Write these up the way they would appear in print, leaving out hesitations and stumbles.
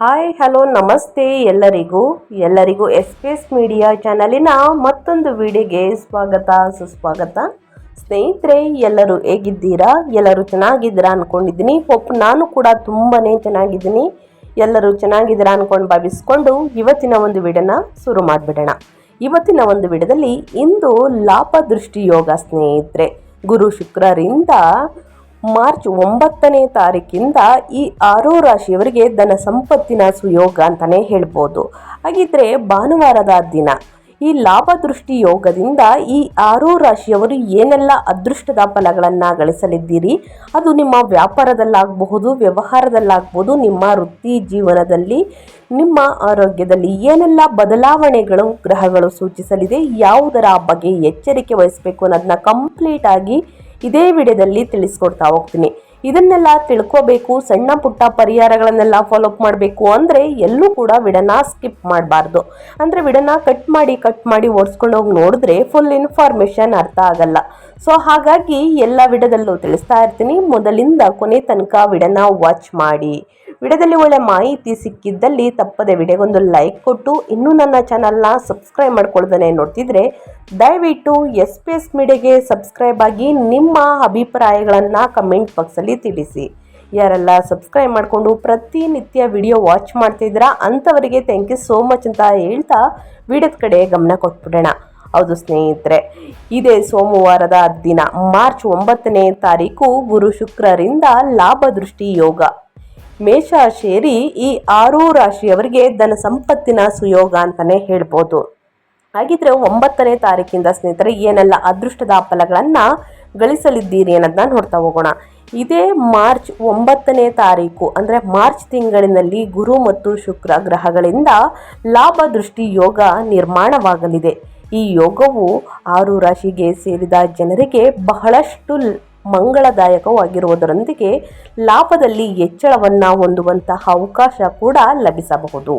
Hi hello ನಮಸ್ತೆ ಎಲ್ಲರಿಗೂ S media ಚಾನಲಿನ ಮತ್ತೊಂದು ವಿಡಿಯೋಗೆ ಸ್ವಾಗತ ಸುಸ್ವಾಗತ. ಸ್ನೇಹಿತರೆ, ಎಲ್ಲರೂ ಹೇಗಿದ್ದೀರಾ? ಎಲ್ಲರೂ ಚೆನ್ನಾಗಿದ್ದೀರಾ ಅಂದ್ಕೊಂಡಿದ್ದೀನಿ. ನಾನು ಕೂಡ ತುಂಬಾ ಚೆನ್ನಾಗಿದ್ದೀನಿ. ಎಲ್ಲರೂ ಚೆನ್ನಾಗಿದ್ದೀರಾ ಅಂದ್ಕೊಂಡು ಭಾವಿಸ್ಕೊಂಡು ಇವತ್ತಿನ ಒಂದು ವಿಡಿಯೋನ ಶುರು ಮಾಡಿಬಿಡೋಣ. ಇವತ್ತಿನ ಒಂದು ವಿಡಿಯೋದಲ್ಲಿ ಇಂದು ಲಾಭದೃಷ್ಟಿ ಯೋಗ ಸ್ನೇಹಿತರೆ, ಗುರು ಶುಕ್ರರಿಂದ ಮಾರ್ಚ್ 9ನೇ ತಾರೀಕಿಂದ ಈ 6 ರಾಶಿಯವರಿಗೆ ಧನ ಸಂಪತ್ತಿನ ಸುಯೋಗ ಅಂತಲೇ ಹೇಳ್ಬೋದು. ಹಾಗಿದ್ರೆ ಭಾನುವಾರದ ದಿನ ಈ ಲಾಭದೃಷ್ಟಿ ಯೋಗದಿಂದ ಈ 6 ರಾಶಿಯವರು ಏನೆಲ್ಲ ಅದೃಷ್ಟದ ಫಲಗಳನ್ನು ಗಳಿಸಲಿದ್ದೀರಿ, ಅದು ನಿಮ್ಮ ವ್ಯಾಪಾರದಲ್ಲಾಗಬಹುದು, ವ್ಯವಹಾರದಲ್ಲಾಗಬಹುದು, ನಿಮ್ಮ ವೃತ್ತಿ ಜೀವನದಲ್ಲಿ, ನಿಮ್ಮ ಆರೋಗ್ಯದಲ್ಲಿ ಏನೆಲ್ಲ ಬದಲಾವಣೆಗಳು ಗ್ರಹಗಳು ಸೂಚಿಸಲಿದೆ, ಯಾವುದರ ಬಗ್ಗೆ ಎಚ್ಚರಿಕೆ ವಹಿಸಬೇಕು ಅನ್ನೋದನ್ನ ಕಂಪ್ಲೀಟ್ ಆಗಿ ಇದೇ ವಿಡಿಯೋದಲ್ಲಿ ತಿಳಿಸ್ಕೊಡ್ತಾ ಹೋಗ್ತೀನಿ. ಇದನ್ನೆಲ್ಲ ತಿಳ್ಕೋಬೇಕು, ಸಣ್ಣ ಪುಟ್ಟ ಪರಿಹಾರಗಳನ್ನೆಲ್ಲ ಫಾಲೋಅಪ್ ಮಾಡಬೇಕು ಅಂದರೆ ಎಲ್ಲೂ ಕೂಡ ವಿಡಿಯೋನ ಸ್ಕಿಪ್ ಮಾಡಬಾರ್ದು. ಅಂದರೆ ವಿಡಿಯೋನ ಕಟ್ ಮಾಡಿ ಓಡಿಸ್ಕೊಂಡು ಹೋಗಿ ನೋಡಿದ್ರೆ ಫುಲ್ ಇನ್ಫಾರ್ಮೇಷನ್ ಅರ್ಥ ಆಗಲ್ಲ. ಸೊ ಹಾಗಾಗಿ ಎಲ್ಲ ವಿಡಿಯೋದಲ್ಲೂ ತಿಳಿಸ್ತಾ ಇರ್ತೀನಿ. ಮೊದಲಿಂದ ಕೊನೆ ತನಕ ವಿಡಿಯೋನ ವಾಚ್ ಮಾಡಿ. ವಿಡಿಯೋದಲ್ಲಿ ಒಳ್ಳೆ ಮಾಹಿತಿ ಸಿಕ್ಕಿದ್ದಲ್ಲಿ ತಪ್ಪದೆ ವಿಡಿಯೋಗೊಂದು ಲೈಕ್ ಕೊಟ್ಟು, ಇನ್ನೂ ನನ್ನ ಚಾನಲ್ನ ಸಬ್ಸ್ಕ್ರೈಬ್ ಮಾಡ್ಕೊಳ್ದೇ ನೋಡ್ತಿದ್ರೆ ದಯವಿಟ್ಟು ಎಸ್ ಮೀಡಿಯಾಗೆ ಸಬ್ಸ್ಕ್ರೈಬ್ ಆಗಿ ನಿಮ್ಮ ಅಭಿಪ್ರಾಯಗಳನ್ನು ಕಮೆಂಟ್ ಬಾಕ್ಸಲ್ಲಿ ತಿಳಿಸಿ. ಯಾರೆಲ್ಲ ಸಬ್ಸ್ಕ್ರೈಬ್ ಮಾಡಿಕೊಂಡು ಪ್ರತಿನಿತ್ಯ ವಿಡಿಯೋ ವಾಚ್ ಮಾಡ್ತಿದ್ದೀರಾ ಅಂಥವರಿಗೆ ಥ್ಯಾಂಕ್ ಯು ಸೋ ಮಚ್ ಅಂತ ಹೇಳ್ತಾ ವಿಡಿಯೋದ ಕಡೆ ಗಮನ ಕೊಟ್ಬಿಡೋಣ. ಹೌದು ಸ್ನೇಹಿತರೆ, ಇದೇ ಸೋಮವಾರದ ದಿನ ಮಾರ್ಚ್ 9ನೇ ತಾರೀಕು ಗುರು ಶುಕ್ರರಿಂದ ಲಾಭದೃಷ್ಟಿ ಯೋಗ ಮೇಷ ಸೇರಿ ಈ 6 ರಾಶಿಯವರಿಗೆ ಧನ ಸಂಪತ್ತಿನ ಸುಯೋಗ ಅಂತಲೇ ಹೇಳ್ಬೋದು. ಹಾಗಿದ್ರೆ 9ನೇ ತಾರೀಕಿಂದ ಸ್ನೇಹಿತರೆ ಏನೆಲ್ಲ ಅದೃಷ್ಟದ ಫಲಗಳನ್ನು ಗಳಿಸಲಿದ್ದೀರಿ ಅನ್ನೋದನ್ನ ನೋಡ್ತಾ ಹೋಗೋಣ. ಇದೇ ಮಾರ್ಚ್ 9ನೇ ತಾರೀಕು ಅಂದರೆ ಮಾರ್ಚ್ ತಿಂಗಳಿನಲ್ಲಿ ಗುರು ಮತ್ತು ಶುಕ್ರ ಗ್ರಹಗಳಿಂದ ಲಾಭದೃಷ್ಟಿ ಯೋಗ ನಿರ್ಮಾಣವಾಗಲಿದೆ. ಈ ಯೋಗವು 6 ರಾಶಿಗೆ ಸೇರಿದ ಜನರಿಗೆ ಬಹಳಷ್ಟು ಮಂಗಳದಾಯಕವಾಗಿರುವುದರೊಂದಿಗೆ ಲಾಭದಲ್ಲಿ ಹೆಚ್ಚಳವನ್ನು ಹೊಂದುವಂತಹ ಅವಕಾಶ ಕೂಡ ಲಭಿಸಬಹುದು.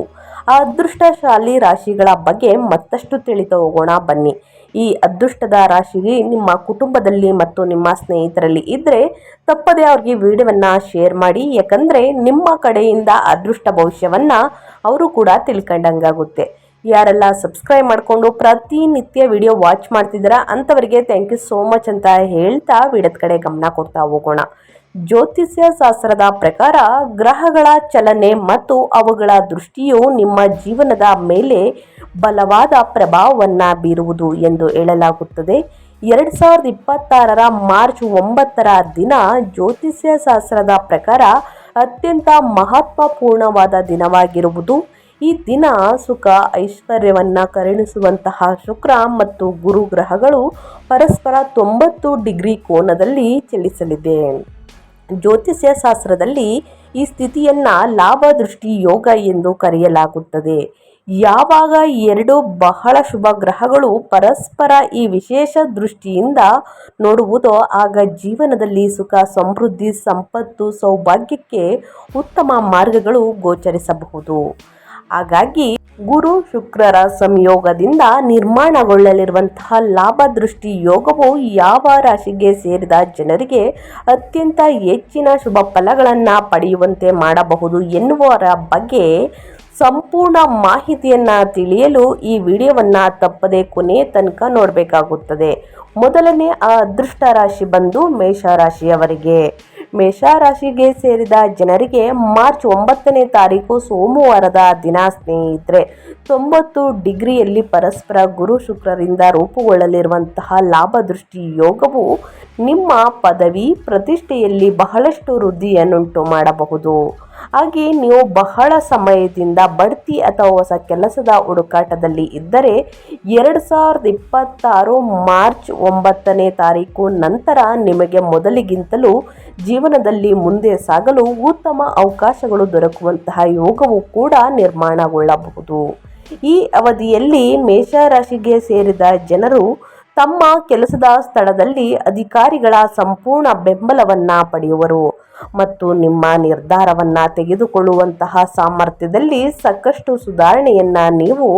ಆ ಅದೃಷ್ಟಶಾಲಿ ರಾಶಿಗಳ ಬಗ್ಗೆ ಮತ್ತಷ್ಟು ತಿಳಿದು ಹೋಗೋಣ ಬನ್ನಿ. ಈ ಅದೃಷ್ಟದ ರಾಶಿ ನಿಮ್ಮ ಕುಟುಂಬದಲ್ಲಿ ಮತ್ತು ನಿಮ್ಮ ಸ್ನೇಹಿತರಲ್ಲಿ ಇದ್ದರೆ ತಪ್ಪದೇ ಅವ್ರಿಗೆ ವಿಡಿಯೋವನ್ನು ಶೇರ್ ಮಾಡಿ. ಯಾಕಂದರೆ ನಿಮ್ಮ ಕಡೆಯಿಂದ ಅದೃಷ್ಟ ಭವಿಷ್ಯವನ್ನು ಅವರು ಕೂಡ ತಿಳ್ಕೊಂಡಂಗಾಗುತ್ತೆ. ಯಾರೆಲ್ಲ ಸಬ್ಸ್ಕ್ರೈಬ್ ಮಾಡಿಕೊಂಡು ಪ್ರತಿನಿತ್ಯ ವಿಡಿಯೋ ವಾಚ್ ಮಾಡ್ತಿದ್ದೀರಾ ಅಂಥವರಿಗೆ ಥ್ಯಾಂಕ್ ಯು ಸೋ ಮಚ್ ಅಂತ ಹೇಳ್ತಾ ವಿಡಿಯೋದ ಕಡೆ ಗಮನ ಕೊಡ್ತಾ ಹೋಗೋಣ. ಜ್ಯೋತಿಷ್ಯ ಶಾಸ್ತ್ರದ ಪ್ರಕಾರ ಗ್ರಹಗಳ ಚಲನೆ ಮತ್ತು ಅವುಗಳ ದೃಷ್ಟಿಯು ನಿಮ್ಮ ಜೀವನದ ಮೇಲೆ ಬಲವಾದ ಪ್ರಭಾವವನ್ನು ಬೀರುವುದು ಎಂದು ಹೇಳಲಾಗುತ್ತದೆ. 2026 ಮಾರ್ಚ್ 9ರ ದಿನ ಜ್ಯೋತಿಷ್ಯ ಶಾಸ್ತ್ರದ ಪ್ರಕಾರ ಅತ್ಯಂತ ಮಹತ್ವಪೂರ್ಣವಾದ ದಿನವಾಗಿರುವುದು. ಈ ದಿನ ಸುಖ ಐಶ್ವರ್ಯವನ್ನು ಕರುಣಿಸುವಂತಹ ಶುಕ್ರ ಮತ್ತು ಗುರು ಗ್ರಹಗಳು ಪರಸ್ಪರ 90 ಡಿಗ್ರಿ ಕೋನದಲ್ಲಿ ಚಲಿಸಲಿದೆ. ಜ್ಯೋತಿಷ್ಯ ಶಾಸ್ತ್ರದಲ್ಲಿ ಈ ಸ್ಥಿತಿಯನ್ನು ಲಾಭದೃಷ್ಟಿ ಯೋಗ ಎಂದು ಕರೆಯಲಾಗುತ್ತದೆ. ಯಾವಾಗ 2 ಬಹಳ ಶುಭ ಗ್ರಹಗಳು ಪರಸ್ಪರ ಈ ವಿಶೇಷ ದೃಷ್ಟಿಯಿಂದ ನೋಡುವುದೋ ಆಗ ಜೀವನದಲ್ಲಿ ಸುಖ, ಸಮೃದ್ಧಿ, ಸಂಪತ್ತು, ಸೌಭಾಗ್ಯಕ್ಕೆ ಉತ್ತಮ ಮಾರ್ಗಗಳು ಗೋಚರಿಸಬಹುದು. ಹಾಗಾಗಿ ಗುರು ಶುಕ್ರರ ಸಂಯೋಗದಿಂದ ನಿರ್ಮಾಣಗೊಳ್ಳಲಿರುವಂತಹ ಲಾಭದೃಷ್ಟಿ ಯೋಗವು ಯಾವ ರಾಶಿಗೆ ಸೇರಿದ ಜನರಿಗೆ ಅತ್ಯಂತ ಹೆಚ್ಚಿನ ಶುಭ ಫಲಗಳನ್ನು ಪಡೆಯುವಂತೆ ಮಾಡಬಹುದು ಎನ್ನುವರ ಬಗ್ಗೆ ಸಂಪೂರ್ಣ ಮಾಹಿತಿಯನ್ನು ತಿಳಿಯಲು ಈ ವಿಡಿಯೋವನ್ನು ತಪ್ಪದೆ ಕೊನೆ ತನಕ ನೋಡಬೇಕಾಗುತ್ತದೆ. ಮೊದಲನೇ ಅದೃಷ್ಟ ರಾಶಿ ಬಂದು ಮೇಷರಾಶಿಯವರಿಗೆ. ಮೇಷರಾಶಿಗೆ ಸೇರಿದ ಜನರಿಗೆ ಮಾರ್ಚ್ 9ನೇ ತಾರೀಕು ಸೋಮವಾರದ ದಿನ ಸ್ನೇಹಿತರೆ 90 ಡಿಗ್ರಿಯಲ್ಲಿ ಪರಸ್ಪರ ಗುರು ಶುಕ್ರರಿಂದ ರೂಪುಗೊಳ್ಳಲಿರುವಂತಹ ಲಾಭದೃಷ್ಟಿ ಯೋಗವು ನಿಮ್ಮ ಪದವಿ ಪ್ರತಿಷ್ಠೆಯಲ್ಲಿ ಬಹಳಷ್ಟು ವೃದ್ಧಿಯನ್ನುಂಟು ಮಾಡಬಹುದು. ಹಾಗೆ ನೀವು ಬಹಳ ಸಮಯದಿಂದ ಬಡ್ತಿ ಅಥವಾ ಹೊಸ ಕೆಲಸದ ಹುಡುಕಾಟದಲ್ಲಿ ಇದ್ದರೆ 2026 ಮಾರ್ಚ್ 9ನೇ ತಾರೀಕು ನಂತರ ನಿಮಗೆ ಮೊದಲಿಗಿಂತಲೂ ಜೀವನದಲ್ಲಿ ಮುಂದೆ ಸಾಗಲು ಉತ್ತಮ ಅವಕಾಶಗಳು ದೊರಕುವಂತಹ ಯೋಗವು ಕೂಡ ನಿರ್ಮಾಣಗೊಳ್ಳಬಹುದು. ಈ ಅವಧಿಯಲ್ಲಿ ಮೇಷರಾಶಿಗೆ ಸೇರಿದ ಜನರು ತಮ್ಮ ಕೆಲಸದ ಸ್ಥಳದಲ್ಲಿ ಅಧಿಕಾರಿಗಳ ಸಂಪೂರ್ಣ ಬೆಂಬಲವನ್ನು ಪಡೆಯುವರು ಮತ್ತು ನಿಮ್ಮ ನಿರ್ಧಾರವನ್ನು ತೆಗೆದುಕೊಳ್ಳುವಂತಹ ಸಾಮರ್ಥ್ಯದಲ್ಲಿ ಸಾಕಷ್ಟು ಸುಧಾರಣೆಯನ್ನು ನೀವು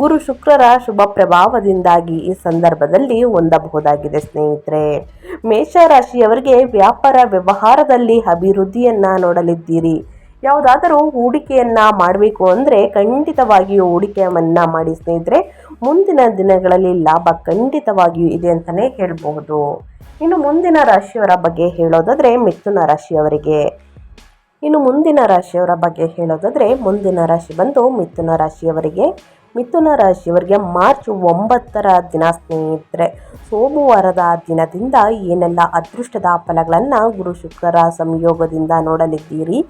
ಗುರು ಶುಕ್ರರ ಶುಭ ಪ್ರಭಾವದಿಂದಾಗಿ ಈ ಸಂದರ್ಭದಲ್ಲಿ ಹೊಂದಬಹುದಾಗಿದೆ. ಸ್ನೇಹಿತರೆ, ಮೇಷರಾಶಿಯವರಿಗೆ ವ್ಯಾಪಾರ ವ್ಯವಹಾರದಲ್ಲಿ ಅಭಿವೃದ್ಧಿಯನ್ನು ನೋಡಲಿದ್ದೀರಿ. ಯಾವುದಾದರೂ ಹೂಡಿಕೆಯನ್ನು ಮಾಡಬೇಕು ಅಂದರೆ ಖಂಡಿತವಾಗಿಯೂ ಹೂಡಿಕೆಯನ್ನು ಮಾಡಿ ಸ್ನೇಹಿತರೆ. ಮುಂದಿನ ದಿನಗಳಲ್ಲಿ ಲಾಭ ಖಂಡಿತವಾಗಿಯೂ ಇದೆ ಅಂತಲೇ ಹೇಳಬಹುದು. ಇನ್ನು ಮುಂದಿನ ರಾಶಿಯವರ ಬಗ್ಗೆ ಹೇಳೋದಾದರೆ ಮಿಥುನ ರಾಶಿಯವರಿಗೆ. ಮುಂದಿನ ರಾಶಿ ಬಂದು ಮಿಥುನ ರಾಶಿಯವರಿಗೆ. ಮಿಥುನ ರಾಶಿಯವರಿಗೆ ಮಾರ್ಚ್ 9ರ ದಿನ ಸ್ನೇಹಿತರೆ, ಸೋಮವಾರದ ದಿನದಿಂದ ಏನೆಲ್ಲ ಅದೃಷ್ಟದ ಫಲಗಳನ್ನು ಗುರು ಶುಕ್ರರ ಸಂಯೋಗದಿಂದ ನೋಡಲಿದ್ದೀರಿ,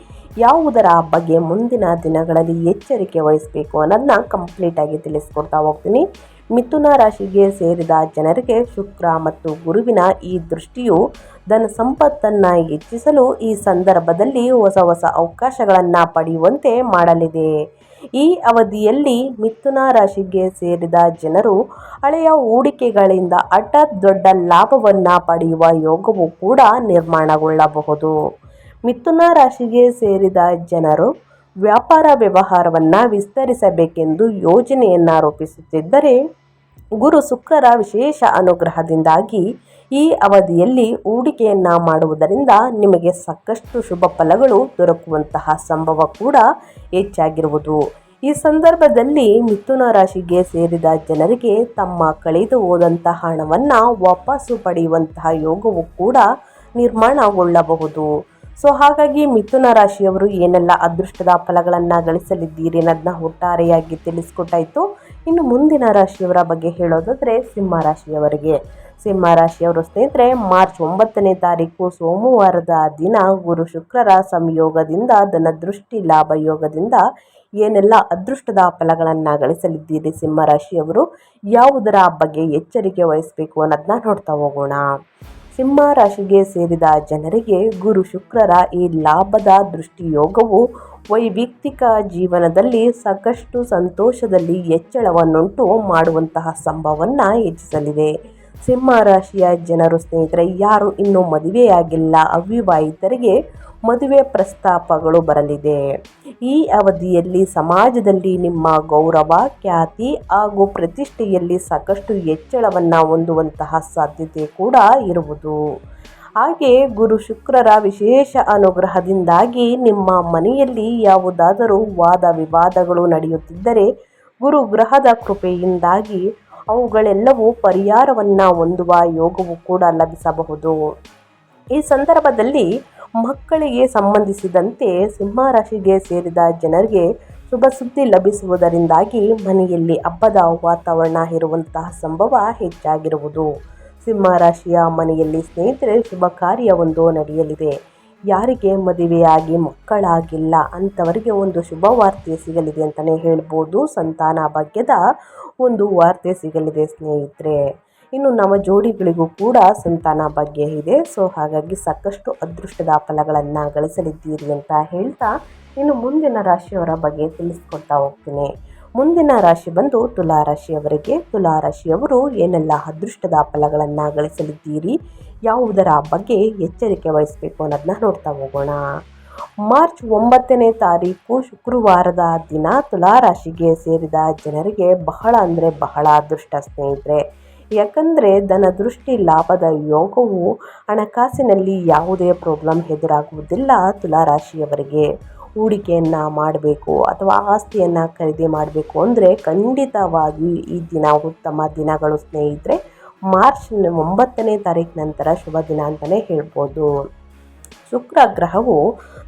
ಯಾವುದರ ಬಗ್ಗೆ ಮುಂದಿನ ದಿನಗಳಲ್ಲಿ ಎಚ್ಚರಿಕೆ ವಹಿಸಬೇಕು ಅನ್ನೋದನ್ನ ಕಂಪ್ಲೀಟಾಗಿ ತಿಳಿಸ್ಕೊಡ್ತಾ ಹೋಗ್ತೀನಿ. ಮಿಥುನ ರಾಶಿಗೆ ಸೇರಿದ ಜನರಿಗೆ ಶುಕ್ರ ಮತ್ತು ಗುರುವಿನ ಈ ದೃಷ್ಟಿಯು ಧನ ಸಂಪತ್ತನ್ನು ಹೆಚ್ಚಿಸಲು ಈ ಸಂದರ್ಭದಲ್ಲಿ ಹೊಸ ಹೊಸ ಅವಕಾಶಗಳನ್ನು ಪಡೆಯುವಂತೆ ಮಾಡಲಿದೆ. ಈ ಅವಧಿಯಲ್ಲಿ ಮಿಥುನ ರಾಶಿಗೆ ಸೇರಿದ ಜನರು ಹಳೆಯ ಹೂಡಿಕೆಗಳಿಂದ ಹಠಾತ್ ದೊಡ್ಡ ಲಾಭವನ್ನು ಪಡೆಯುವ ಯೋಗವು ಕೂಡ ನಿರ್ಮಾಣಗೊಳ್ಳಬಹುದು. ಮಿಥುನ ರಾಶಿಗೆ ಸೇರಿದ ಜನರು ವ್ಯಾಪಾರ ವ್ಯವಹಾರವನ್ನು ವಿಸ್ತರಿಸಬೇಕೆಂದು ಯೋಜನೆಯನ್ನು ರೂಪಿಸುತ್ತಿದ್ದರೆ ಗುರು ಶುಕ್ರರ ವಿಶೇಷ ಅನುಗ್ರಹದಿಂದಾಗಿ ಈ ಅವಧಿಯಲ್ಲಿ ಹೂಡಿಕೆಯನ್ನು ಮಾಡುವುದರಿಂದ ನಿಮಗೆ ಸಾಕಷ್ಟು ಶುಭ ಫಲಗಳು ದೊರಕುವಂತಹ ಸಂಭವ ಕೂಡ ಹೆಚ್ಚಾಗಿರುವುದು. ಈ ಸಂದರ್ಭದಲ್ಲಿ ಮಿಥುನ ರಾಶಿಗೆ ಸೇರಿದ ಜನರಿಗೆ ತಮ್ಮ ಕಳೆದು ಹೋದಂತಹ ಹಣವನ್ನು ವಾಪಸ್ಸು ಪಡೆಯುವಂತಹ ಯೋಗವು ಕೂಡ ನಿರ್ಮಾಣಗೊಳ್ಳಬಹುದು. ಹಾಗಾಗಿ ಮಿಥುನ ರಾಶಿಯವರು ಏನೆಲ್ಲ ಅದೃಷ್ಟದ ಫಲಗಳನ್ನು ಗಳಿಸಲಿದ್ದೀರಿ ಅನ್ನೋದನ್ನ ಒಟ್ಟಾರೆಯಾಗಿ ತಿಳಿಸ್ಕೊಟ್ಟಾಯಿತು. ಇನ್ನು ಮುಂದಿನ ರಾಶಿಯವರ ಬಗ್ಗೆ ಹೇಳೋದಾದರೆ ಸಿಂಹ ರಾಶಿಯವರು ಸ್ನೇಹಿತರೆ, ಮಾರ್ಚ್ 9ನೇ ತಾರೀಕು ಸೋಮವಾರದ ದಿನ ಗುರು ಶುಕ್ರರ ಸಂಯೋಗದಿಂದ ಧನದೃಷ್ಟಿ ಲಾಭ ಯೋಗದಿಂದ ಏನೆಲ್ಲ ಅದೃಷ್ಟದ ಫಲಗಳನ್ನು ಗಳಿಸಲಿದ್ದೀರಿ ಸಿಂಹರಾಶಿಯವರು, ಯಾವುದರ ಬಗ್ಗೆ ಎಚ್ಚರಿಕೆ ವಹಿಸಬೇಕು ಅನ್ನೋದನ್ನ ನೋಡ್ತಾ ಹೋಗೋಣ. ಸಿಂಹ ರಾಶಿಗೆ ಸೇರಿದ ಜನರಿಗೆ ಗುರು ಶುಕ್ರರ ಈ ಲಾಭದ ದೃಷ್ಟಿಯೋಗವು ವೈಯಕ್ತಿಕ ಜೀವನದಲ್ಲಿ ಸಾಕಷ್ಟು ಸಂತೋಷದಲ್ಲಿ ಹೆಚ್ಚಳವನ್ನುಂಟು ಮಾಡುವಂತಹ ಸಂಭವವನ್ನು ಹೆಚ್ಚಿಸಲಿದೆ. ಸಿಂಹ ರಾಶಿಯ ಜನರು ಸ್ನೇಹಿತರೆ, ಯಾರು ಇನ್ನೂ ಮದುವೆಯಾಗಿಲ್ಲ ಅವಿವಾಹಿತರಿಗೆ ಮದುವೆ ಪ್ರಸ್ತಾಪಗಳು ಬರಲಿದೆ. ಈ ಅವಧಿಯಲ್ಲಿ ಸಮಾಜದಲ್ಲಿ ನಿಮ್ಮ ಗೌರವ, ಖ್ಯಾತಿ ಹಾಗೂ ಪ್ರತಿಷ್ಠೆಯಲ್ಲಿ ಸಾಕಷ್ಟು ಹೆಚ್ಚಳವನ್ನು ಹೊಂದುವಂತಹ ಸಾಧ್ಯತೆ ಕೂಡ ಇರುವುದು. ಹಾಗೆ ಗುರು ಶುಕ್ರರ ವಿಶೇಷ ಅನುಗ್ರಹದಿಂದಾಗಿ ನಿಮ್ಮ ಮನೆಯಲ್ಲಿ ಯಾವುದಾದರೂ ವಾದ ವಿವಾದಗಳು ನಡೆಯುತ್ತಿದ್ದರೆ ಗುರು ಗ್ರಹದ ಕೃಪೆಯಿಂದಾಗಿ ಅವುಗಳೆಲ್ಲವೂ ಪರಿಹಾರವನ್ನು ಹೊಂದುವ ಯೋಗವು ಕೂಡ ಲಭಿಸಬಹುದು. ಈ ಸಂದರ್ಭದಲ್ಲಿ ಮಕ್ಕಳಿಗೆ ಸಂಬಂಧಿಸಿದಂತೆ ಸಿಂಹ ರಾಶಿಗೆ ಸೇರಿದ ಜನರಿಗೆ ಶುಭ ಸುದ್ದಿ ಲಭಿಸುವುದರಿಂದಾಗಿ ಮನೆಯಲ್ಲಿ ಹಬ್ಬದ ವಾತಾವರಣ ಇರುವಂತಹ ಸಂಭವ ಹೆಚ್ಚಾಗಿರುವುದು. ಸಿಂಹ ರಾಶಿಯ ಮನೆಯಲ್ಲಿ ಸ್ನೇಹಿತರೆ ಶುಭ ಕಾರ್ಯವೊಂದು ನಡೆಯಲಿದೆ. ಯಾರಿಗೆ ಮದುವೆಯಾಗಿ ಮಕ್ಕಳಾಗಿಲ್ಲ ಅಂಥವರಿಗೆ ಒಂದು ಶುಭ ವಾರ್ತೆ ಸಿಗಲಿದೆ ಅಂತಲೇ ಹೇಳ್ಬೋದು. ಸಂತಾನ ಭಾಗ್ಯದ ಒಂದು ವಾರ್ತೆ ಸಿಗಲಿದೆ ಸ್ನೇಹಿತರೆ. ಇನ್ನು ನವ ಜೋಡಿಗಳಿಗೂ ಕೂಡ ಸಂತಾನ ಭಾಗ್ಯ ಇದೆ. ಹಾಗಾಗಿ ಸಾಕಷ್ಟು ಅದೃಷ್ಟದ ಫಲಗಳನ್ನು ಗಳಿಸಲಿದ್ದೀರಿ ಅಂತ ಹೇಳ್ತಾ ಇನ್ನು ಮುಂದಿನ ರಾಶಿಯವರ ಬಗ್ಗೆ ತಿಳಿಸ್ಕೊಡ್ತಾ ಹೋಗ್ತೀನಿ. ಮುಂದಿನ ರಾಶಿ ಬಂದು ತುಲಾರಾಶಿಯವರಿಗೆ. ತುಲಾರಾಶಿಯವರು ಏನೆಲ್ಲ ಅದೃಷ್ಟದ ಫಲಗಳನ್ನು ಗಳಿಸಲಿದ್ದೀರಿ, ಯಾವುದರ ಬಗ್ಗೆ ಎಚ್ಚರಿಕೆ ವಹಿಸಬೇಕು ಅನ್ನೋದನ್ನ ನೋಡ್ತಾ ಹೋಗೋಣ. ಮಾರ್ಚ್ 9ನೇ ತಾರೀಕು ಶುಕ್ರವಾರದ ದಿನ ತುಲಾರಾಶಿಗೆ ಸೇರಿದ ಜನರಿಗೆ ಬಹಳ ಅಂದರೆ ಬಹಳ ಅದೃಷ್ಟ ಸ್ನೇಹಿತರೆ. ಯಾಕಂದರೆ ಧನದೃಷ್ಟಿ ಲಾಭದ ಯೋಗವು ಹಣಕಾಸಿನಲ್ಲಿ ಯಾವುದೇ ಪ್ರಾಬ್ಲಮ್ ಎದುರಾಗುವುದಿಲ್ಲ. ತುಲಾರಾಶಿಯವರಿಗೆ ಹೂಡಿಕೆಯನ್ನು ಮಾಡಬೇಕು ಅಥವಾ ಆಸ್ತಿಯನ್ನು ಖರೀದಿ ಮಾಡಬೇಕು ಅಂದರೆ ಖಂಡಿತವಾಗಿ ಈ ದಿನ ಉತ್ತಮ ದಿನಗಳು ಸ್ನೇಹಿತರೆ. ಮಾರ್ಚ್ 9ನೇ ತಾರೀಕು ನಂತರ ಶುಭ ದಿನ ಅಂತಲೇ ಹೇಳ್ಬೋದು. ಶುಕ್ರ ಗ್ರಹವು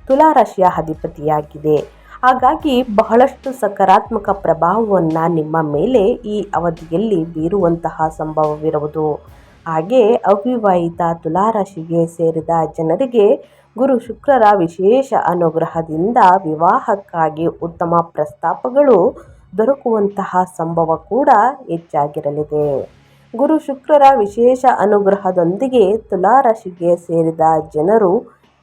ತುಲಾರಾಶಿಯ ಅಧಿಪತಿಯಾಗಿದೆ. ಹಾಗಾಗಿ ಬಹಳಷ್ಟು ಸಕಾರಾತ್ಮಕ ಪ್ರಭಾವವನ್ನು ನಿಮ್ಮ ಮೇಲೆ ಈ ಅವಧಿಯಲ್ಲಿ ಬೀರುವಂತಹ ಸಂಭವವಿರುವುದು. ಹಾಗೆ ಅವಿವಾಹಿತ ತುಲಾರಾಶಿಗೆ ಸೇರಿದ ಜನರಿಗೆ ಗುರು ಶುಕ್ರರ ವಿಶೇಷ ಅನುಗ್ರಹದಿಂದ ವಿವಾಹಕ್ಕಾಗಿ ಉತ್ತಮ ಪ್ರಸ್ತಾಪಗಳು ದೊರಕುವಂತಹ ಸಂಭವ ಕೂಡ ಹೆಚ್ಚಾಗಿರಲಿದೆ. ಗುರು ಶುಕ್ರರ ವಿಶೇಷ ಅನುಗ್ರಹದೊಂದಿಗೆ ತುಲಾರಾಶಿಗೆ ಸೇರಿದ ಜನರು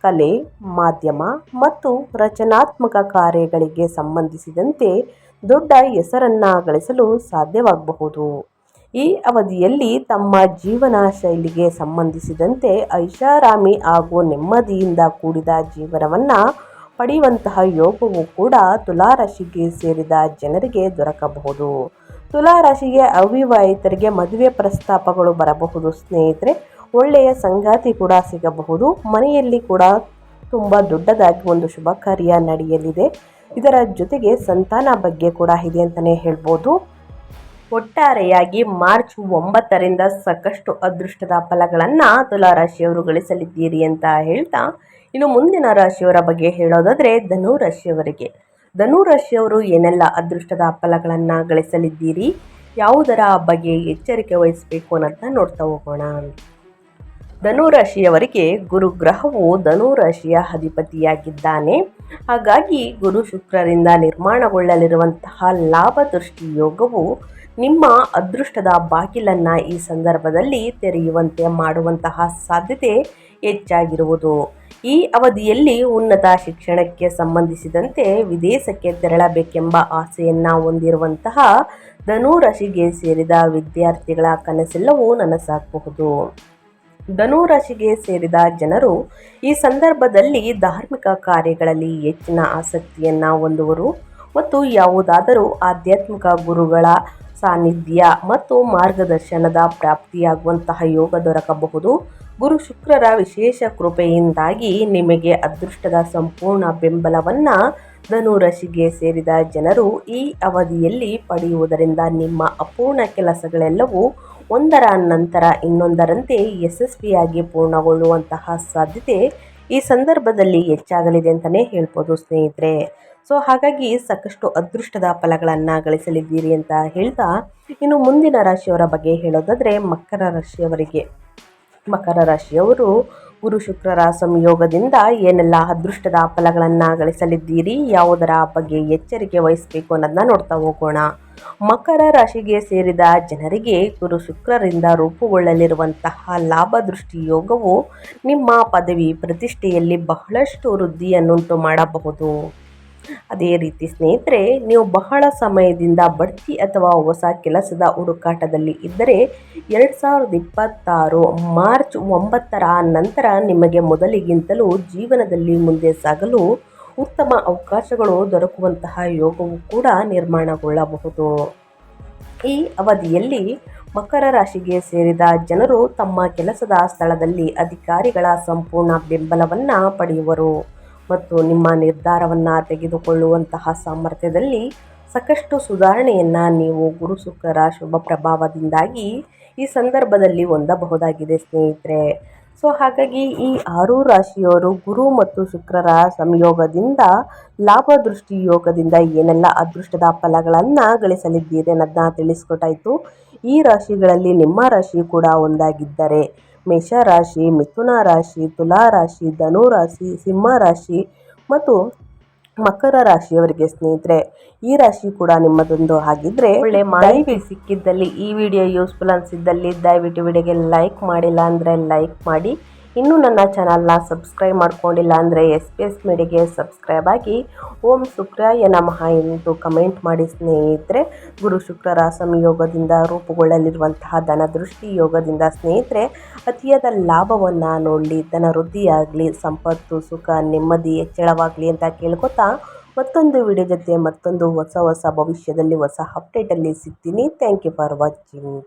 ಕಲೆ, ಮಾಧ್ಯಮ ಮತ್ತು ರಚನಾತ್ಮಕ ಕಾರ್ಯಗಳಿಗೆ ಸಂಬಂಧಿಸಿದಂತೆ ದೊಡ್ಡ ಹೆಸರನ್ನು ಗಳಿಸಲು ಸಾಧ್ಯವಾಗಬಹುದು. ಈ ಅವಧಿಯಲ್ಲಿ ತಮ್ಮ ಜೀವನ ಶೈಲಿಗೆ ಸಂಬಂಧಿಸಿದಂತೆ ಐಷಾರಾಮಿ ಹಾಗೂ ನೆಮ್ಮದಿಯಿಂದ ಕೂಡಿದ ಜೀವನವನ್ನು ಪಡೆಯುವಂತಹ ಯೋಗವು ಕೂಡ ತುಲಾರಾಶಿಗೆ ಸೇರಿದ ಜನರಿಗೆ ದೊರಕಬಹುದು. ತುಲಾರಾಶಿಗೆ ಅವಿವಾಹಿತರಿಗೆ ಮದುವೆ ಪ್ರಸ್ತಾಪಗಳು ಬರಬಹುದು ಸ್ನೇಹಿತರೆ. ಒಳ್ಳೆಯ ಸಂಗಾತಿ ಕೂಡ ಸಿಗಬಹುದು. ಮನೆಯಲ್ಲಿ ಕೂಡ ತುಂಬ ದೊಡ್ಡದಾಗಿ ಒಂದು ಶುಭ ಕಾರ್ಯ ನಡೆಯಲಿದೆ. ಇದರ ಜೊತೆಗೆ ಸಂತಾನ ಬಗ್ಗೆ ಕೂಡ ಇದೆ ಅಂತಲೇ ಹೇಳ್ಬೋದು. ಒಟ್ಟಾರೆಯಾಗಿ ಮಾರ್ಚ್ 9ರಿಂದ ಸಾಕಷ್ಟು ಅದೃಷ್ಟದ ಫಲಗಳನ್ನು ತುಲಾರಾಶಿಯವರು ಗಳಿಸಲಿದ್ದೀರಿ ಅಂತ ಹೇಳ್ತಾ, ಇನ್ನು ಮುಂದಿನ ರಾಶಿಯವರ ಬಗ್ಗೆ ಹೇಳೋದಾದರೆ ಧನು ರಾಶಿಯವರಿಗೆ. ಧನು ರಾಶಿಯವರು ಏನೆಲ್ಲ ಅದೃಷ್ಟದ ಫಲಗಳನ್ನು ಗಳಿಸಲಿದ್ದೀರಿ, ಯಾವುದರ ಬಗ್ಗೆ ಎಚ್ಚರಿಕೆ ವಹಿಸಬೇಕು ಅನ್ನೋದನ್ನ ನೋಡ್ತಾ ಹೋಗೋಣ. ಧನು ರಾಶಿಯವರಿಗೆ ಗುರು ಗ್ರಹವು ಧನು ರಾಶಿಯ ಅಧಿಪತಿಯಾಗಿದ್ದಾನೆ. ಹಾಗಾಗಿ ಗುರು ಶುಕ್ರರಿಂದ ನಿರ್ಮಾಣಗೊಳ್ಳಲಿರುವಂತಹ ಲಾಭ ದೃಷ್ಟಿ ಯೋಗವು ನಿಮ್ಮ ಅದೃಷ್ಟದ ಬಾಗಿಲನ್ನು ಈ ಸಂದರ್ಭದಲ್ಲಿ ತೆರೆಯುವಂತೆ ಮಾಡುವಂತಹ ಸಾಧ್ಯತೆ ಹೆಚ್ಚಾಗಿರುವುದು. ಈ ಅವಧಿಯಲ್ಲಿ ಉನ್ನತ ಶಿಕ್ಷಣಕ್ಕೆ ಸಂಬಂಧಿಸಿದಂತೆ ವಿದೇಶಕ್ಕೆ ತೆರಳಬೇಕೆಂಬ ಆಸೆಯನ್ನು ಹೊಂದಿರುವಂತಹ ಧನು ರಾಶಿಗೆ ಸೇರಿದ ವಿದ್ಯಾರ್ಥಿಗಳ ಕನಸೆಲ್ಲವೂ ನನಸಾಗಬಹುದು. ಧನು ರಾಶಿಗೆ ಸೇರಿದ ಜನರು ಈ ಸಂದರ್ಭದಲ್ಲಿ ಧಾರ್ಮಿಕ ಕಾರ್ಯಗಳಲ್ಲಿ ಹೆಚ್ಚಿನ ಆಸಕ್ತಿಯನ್ನು ಹೊಂದುವರು ಮತ್ತು ಯಾವುದಾದರೂ ಆಧ್ಯಾತ್ಮಿಕ ಗುರುಗಳ ಸಾನ್ನಿಧ್ಯ ಮತ್ತು ಮಾರ್ಗದರ್ಶನದ ಪ್ರಾಪ್ತಿಯಾಗುವಂತಹ ಯೋಗ ದೊರಕಬಹುದು. ಗುರು ಶುಕ್ರರ ವಿಶೇಷ ಕೃಪೆಯಿಂದಾಗಿ ನಿಮಗೆ ಅದೃಷ್ಟದ ಸಂಪೂರ್ಣ ಬೆಂಬಲವನ್ನು ಧನು ರಾಶಿಗೆ ಸೇರಿದ ಜನರು ಈ ಅವಧಿಯಲ್ಲಿ ಪಡೆಯುವುದರಿಂದ ನಿಮ್ಮ ಅಪೂರ್ಣ ಕೆಲಸಗಳೆಲ್ಲವೂ ಒಂದರ ನಂತರ ಇನ್ನೊಂದರಂತೆ ಯಶಸ್ವಿಯಾಗಿ ಪೂರ್ಣಗೊಳ್ಳುವಂತಹ ಸಾಧ್ಯತೆ ಈ ಸಂದರ್ಭದಲ್ಲಿ ಹೆಚ್ಚಾಗಲಿದೆ ಅಂತಲೇ ಹೇಳ್ಬೋದು ಸ್ನೇಹಿತರೆ. ಸೊ ಹಾಗಾಗಿ ಸಾಕಷ್ಟು ಅದೃಷ್ಟದ ಫಲಗಳನ್ನು ಗಳಿಸಲಿದ್ದೀರಿ ಅಂತ ಹೇಳ್ತಾ, ಇನ್ನು ಮುಂದಿನ ರಾಶಿಯವರ ಬಗ್ಗೆ ಹೇಳೋದಾದರೆ ಮಕರ ರಾಶಿಯವರಿಗೆ. ಮಕರ ರಾಶಿಯವರು ಗುರು ಶುಕ್ರರ ಸಂಯೋಗದಿಂದ ಏನೆಲ್ಲ ಅದೃಷ್ಟದ ಫಲಗಳನ್ನು ಗಳಿಸಲಿದ್ದೀರಿ, ಯಾವುದರ ಬಗ್ಗೆ ಎಚ್ಚರಿಕೆ ವಹಿಸಬೇಕು ಅನ್ನೋದನ್ನ ನೋಡ್ತಾ ಹೋಗೋಣ. ಮಕರ ರಾಶಿಗೆ ಸೇರಿದ ಜನರಿಗೆ ಗುರು ಶುಕ್ರರಿಂದ ರೂಪುಗೊಳ್ಳಲಿರುವಂತಹ ಲಾಭ ದೃಷ್ಟಿ ಯೋಗವು ನಿಮ್ಮ ಪದವಿ ಪ್ರತಿಷ್ಠೆಯಲ್ಲಿ ಬಹಳಷ್ಟು ವೃದ್ಧಿಯನ್ನುಂಟು ಮಾಡಬಹುದು. ಅದೇ ರೀತಿ ಸ್ನೇಹಿತರೆ, ನೀವು ಬಹಳ ಸಮಯದಿಂದ ಬಡ್ತಿ ಅಥವಾ ಹೊಸ ಕೆಲಸದ ಹುಡುಕಾಟದಲ್ಲಿ ಇದ್ದರೆ 2026 ಮಾರ್ಚ್ 9ರ ನಂತರ ನಿಮಗೆ ಮೊದಲಿಗಿಂತಲೂ ಜೀವನದಲ್ಲಿ ಮುಂದೆ ಸಾಗಲು ಉತ್ತಮ ಅವಕಾಶಗಳು ದೊರಕುವಂತಹ ಯೋಗವು ಕೂಡ ನಿರ್ಮಾಣಗೊಳ್ಳಬಹುದು. ಈ ಅವಧಿಯಲ್ಲಿ ಮಕರ ರಾಶಿಗೆ ಸೇರಿದ ಜನರು ತಮ್ಮ ಕೆಲಸದ ಸ್ಥಳದಲ್ಲಿ ಅಧಿಕಾರಿಗಳ ಸಂಪೂರ್ಣ ಬೆಂಬಲವನ್ನು ಪಡೆಯುವರು ಮತ್ತು ನಿಮ್ಮ ನಿರ್ಧಾರವನ್ನು ತೆಗೆದುಕೊಳ್ಳುವಂತಹ ಸಾಮರ್ಥ್ಯದಲ್ಲಿ ಸಾಕಷ್ಟು ಸುಧಾರಣೆಯನ್ನು ನೀವು ಗುರು ಶುಕ್ರರ ಶುಭ ಪ್ರಭಾವದಿಂದಾಗಿ ಈ ಸಂದರ್ಭದಲ್ಲಿ ಹೊಂದಬಹುದಾಗಿದೆ ಸ್ನೇಹಿತರೆ. ಸೊ ಹಾಗಾಗಿ ಈ 6 ರಾಶಿಯವರು ಗುರು ಮತ್ತು ಶುಕ್ರರ ಸಂಯೋಗದಿಂದ ಲಾಭ ದೃಷ್ಟಿ ಯೋಗದಿಂದ ಏನೆಲ್ಲ ಅದೃಷ್ಟದ ಫಲಗಳನ್ನು ಗಳಿಸಲಿದ್ದೀರಿ ಅನ್ನೋದನ್ನ ತಿಳಿಸ್ಕೊಟ್ಟಾಯಿತು. ಈ ರಾಶಿಗಳಲ್ಲಿ ನಿಮ್ಮ ರಾಶಿ ಕೂಡ ಒಂದಾಗಿದ್ದರೆ ಮೇಷರಾಶಿ, ಮಿಥುನ ರಾಶಿ, ತುಲಾ ರಾಶಿ, ಧನು ರಾಶಿ, ಸಿಂಹ ರಾಶಿ ಮತ್ತು ಮಕರ ರಾಶಿಯವರಿಗೆ ಸ್ನೇಹಿತರೆ, ಈ ರಾಶಿ ಕೂಡ ನಿಮ್ಮದೊಂದು ಆಗಿದ್ರೆ ಒಳ್ಳೆ ಮಾಹಿತಿ ಸಿಕ್ಕಿದ್ದಲ್ಲಿ, ಈ ವಿಡಿಯೋ ಯೂಸ್ಫುಲ್ ಅನಿಸಿದ್ದಲ್ಲಿ ದಯವಿಟ್ಟು ವಿಡಿಯೋಗೆ ಲೈಕ್ ಮಾಡಿಲ್ಲ ಅಂದರೆ ಲೈಕ್ ಮಾಡಿ. ಇನ್ನೂ ನನ್ನ ಚಾನಲ್ನ ಸಬ್ಸ್ಕ್ರೈಬ್ ಮಾಡ್ಕೊಂಡಿಲ್ಲ ಅಂದರೆ SPS ಮೀಡಿಯಾಗೆ ಸಬ್ಸ್ಕ್ರೈಬ್ ಆಗಿ ಓಂ ಶುಕ್ರಾಯ ನಮಃ ಎಂದು ಕಮೆಂಟ್ ಮಾಡಿ ಸ್ನೇಹಿತರೆ. ಗುರು ಶುಕ್ರರ ಸಂಯೋಗದಿಂದ ರೂಪುಗೊಳ್ಳಲಿರುವಂತಹ ಧನದೃಷ್ಟಿ ಯೋಗದಿಂದ ಸ್ನೇಹಿತರೆ ಅತಿಯಾದ ಲಾಭವನ್ನು ನೋಡಲಿ, ಧನ ವೃದ್ಧಿಯಾಗಲಿ, ಸಂಪತ್ತು, ಸುಖ, ನೆಮ್ಮದಿ ಹೆಚ್ಚಳವಾಗಲಿ ಅಂತ ಕೇಳ್ಕೊತಾ ಮತ್ತೊಂದು ವಿಡಿಯೋ ಜೊತೆ ಮತ್ತೊಂದು ಹೊಸ ಭವಿಷ್ಯದಲ್ಲಿ ಹೊಸ ಅಪ್ಡೇಟಲ್ಲಿ ಸಿಗ್ತೀನಿ. Thank you for watching.